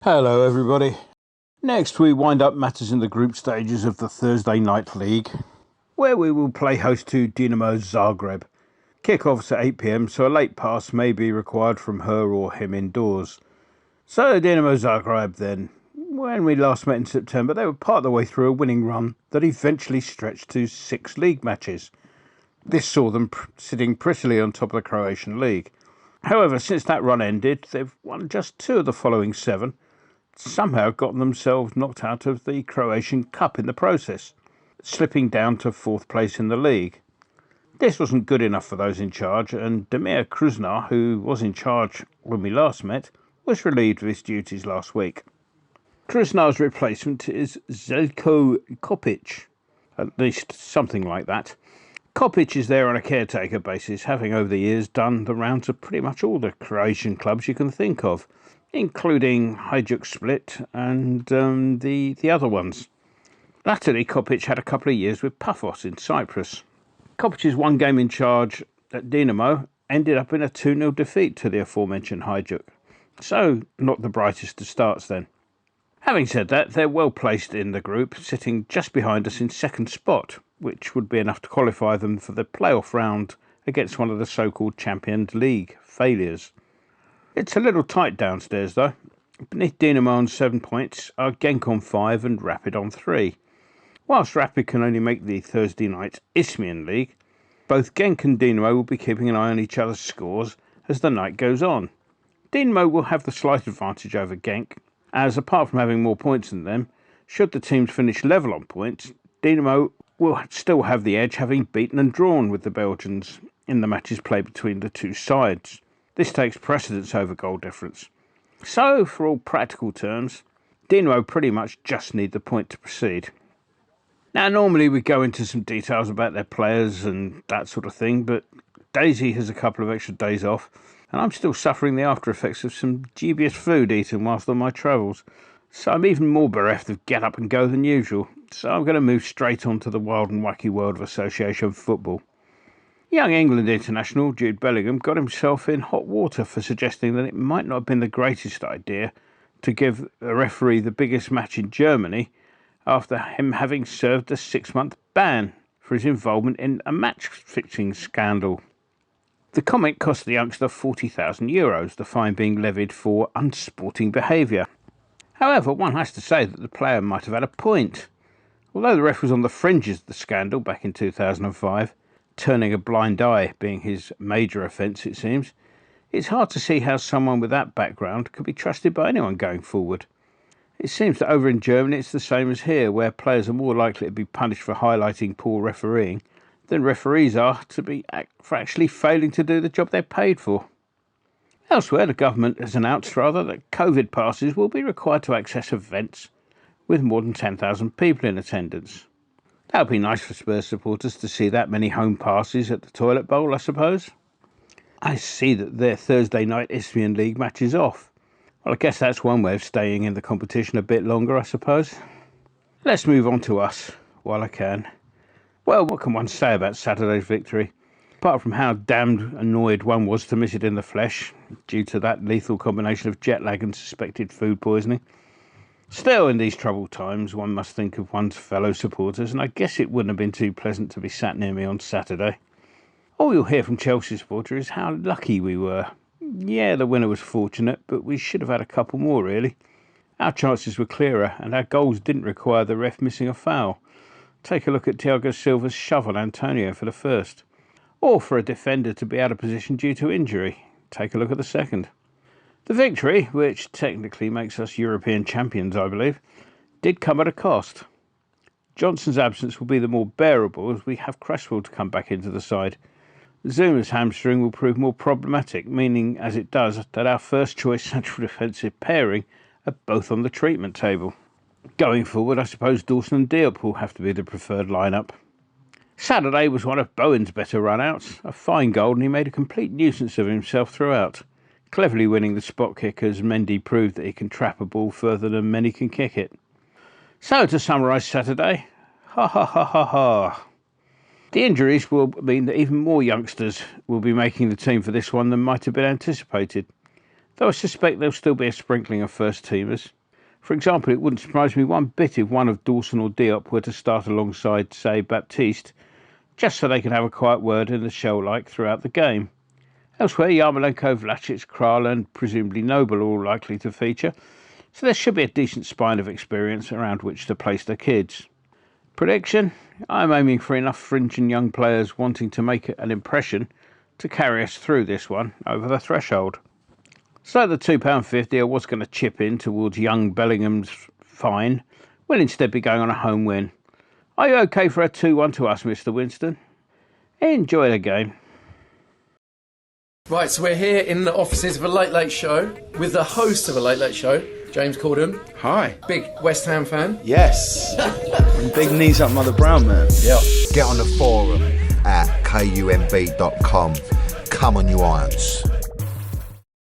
Hello everybody. Next we wind up matters in the group stages of the Thursday night league, where we will play host to Dinamo Zagreb. Kick-offs at 8 p.m, so a late pass may be required from her or him indoors. So Dinamo Zagreb then. When we last met in September, they were part of the way through a winning run that eventually stretched to 6 league matches. This saw them sitting prettily on top of the Croatian league. However, since that run ended, they've won just 2 of the following 7, somehow gotten themselves knocked out of the Croatian Cup in the process, slipping down to 4th place in the league. This wasn't good enough for those in charge, and Damir Kruznar, who was in charge when we last met, was relieved of his duties last week. Kruznar's replacement is Zeljko Kopic, at least something like that. Kopic is there on a caretaker basis, having over the years done the rounds of pretty much all the Croatian clubs you can think of, including Hajduk Split and the other ones. Latterly, Kopic had a couple of years with Paphos in Cyprus. Kopic's one game in charge at Dinamo ended up in a 2-0 defeat to the aforementioned Hajduk, so not the brightest of starts then. Having said that, they're well placed in the group, sitting just behind us in 2nd spot, which would be enough to qualify them for the playoff round against one of the so-called Champions League failures. It's a little tight downstairs though. Beneath Dinamo on 7 points are Genk on 5 and Rapid on 3. Whilst Rapid can only make the Thursday night Isthmian League, both Genk and Dinamo will be keeping an eye on each other's scores as the night goes on. Dinamo will have the slight advantage over Genk, as apart from having more points than them, should the teams finish level on points, Dinamo will still have the edge, having beaten and drawn with the Belgians in the matches played between the two sides. This takes precedence over goal difference. So, for all practical terms, Dinamo pretty much just need the point to proceed. Now, normally we go into some details about their players and that sort of thing, but Daisy has a couple of extra days off, and I'm still suffering the after effects of some dubious food eaten whilst on my travels. So I'm even more bereft of get up and go than usual, so I'm going to move straight on to the wild and wacky world of association football. Young England international Jude Bellingham got himself in hot water for suggesting that it might not have been the greatest idea to give a referee the biggest match in Germany after him having served a 6-month ban for his involvement in a match-fixing scandal. The comment cost the youngster €40,000, the fine being levied for unsporting behaviour. However, one has to say that the player might have had a point. Although the ref was on the fringes of the scandal back in 2005, turning a blind eye being his major offence, it seems, it's hard to see how someone with that background could be trusted by anyone going forward. It seems that over in Germany it's the same as here, where players are more likely to be punished for highlighting poor refereeing than referees are for actually failing to do the job they're paid for. Elsewhere, the government has announced that COVID passes will be required to access events with more than 10,000 people in attendance. That would be nice for Spurs supporters to see that many home passes at the toilet bowl, I suppose. I see that their Thursday night Isthmian League match is off. Well, I guess that's one way of staying in the competition a bit longer, I suppose. Let's move on to us, while I can. Well, what can one say about Saturday's victory? Apart from how damned annoyed one was to miss it in the flesh, due to that lethal combination of jet lag and suspected food poisoning. Still, in these troubled times, one must think of one's fellow supporters, and I guess it wouldn't have been too pleasant to be sat near me on Saturday. All you'll hear from Chelsea supporters is how lucky we were. Yeah, the winner was fortunate, but we should have had a couple more, really. Our chances were clearer, and our goals didn't require the ref missing a foul. Take a look at Thiago Silva's shove on Antonio for the first. Or for a defender to be out of position due to injury. Take a look at the second. The victory, which technically makes us European champions, I believe, did come at a cost. Johnson's absence will be the more bearable as we have Cresswell to come back into the side. Zuma's hamstring will prove more problematic, meaning, as it does, that our first choice central defensive pairing are both on the treatment table. Going forward, I suppose Dawson and Diop will have to be the preferred lineup. Saturday was one of Bowen's better run-outs, a fine goal, and he made a complete nuisance of himself throughout, cleverly winning the spot kick as Mendy proved that he can trap a ball further than many can kick it. So, to summarise Saturday, ha ha ha ha ha. The injuries will mean that even more youngsters will be making the team for this one than might have been anticipated. though I suspect there'll still be a sprinkling of first-teamers. For example, it wouldn't surprise me one bit if one of Dawson or Diop were to start alongside, say, Baptiste, just so they can have a quiet word in the shell-like throughout the game. Elsewhere, Yarmolenko, Vlasic, Kral and presumably Noble are all likely to feature, so there should be a decent spine of experience around which to place the kids. Prediction? I'm aiming for enough fringe and young players wanting to make an impression to carry us through this one over the threshold. So the £2.50 I was going to chip in towards young Bellingham's fine will instead be going on a home win. Are you okay for a 2-1 to us, Mr. Winston? Enjoy the game. Right, so we're here in the offices of a Late Late Show with the host of a Late Late Show, James Corden. Hi. Big West Ham fan. Yes. And big knees up Mother Brown, man. Yeah. Get on the forum at kumb.com. Come on, you irons.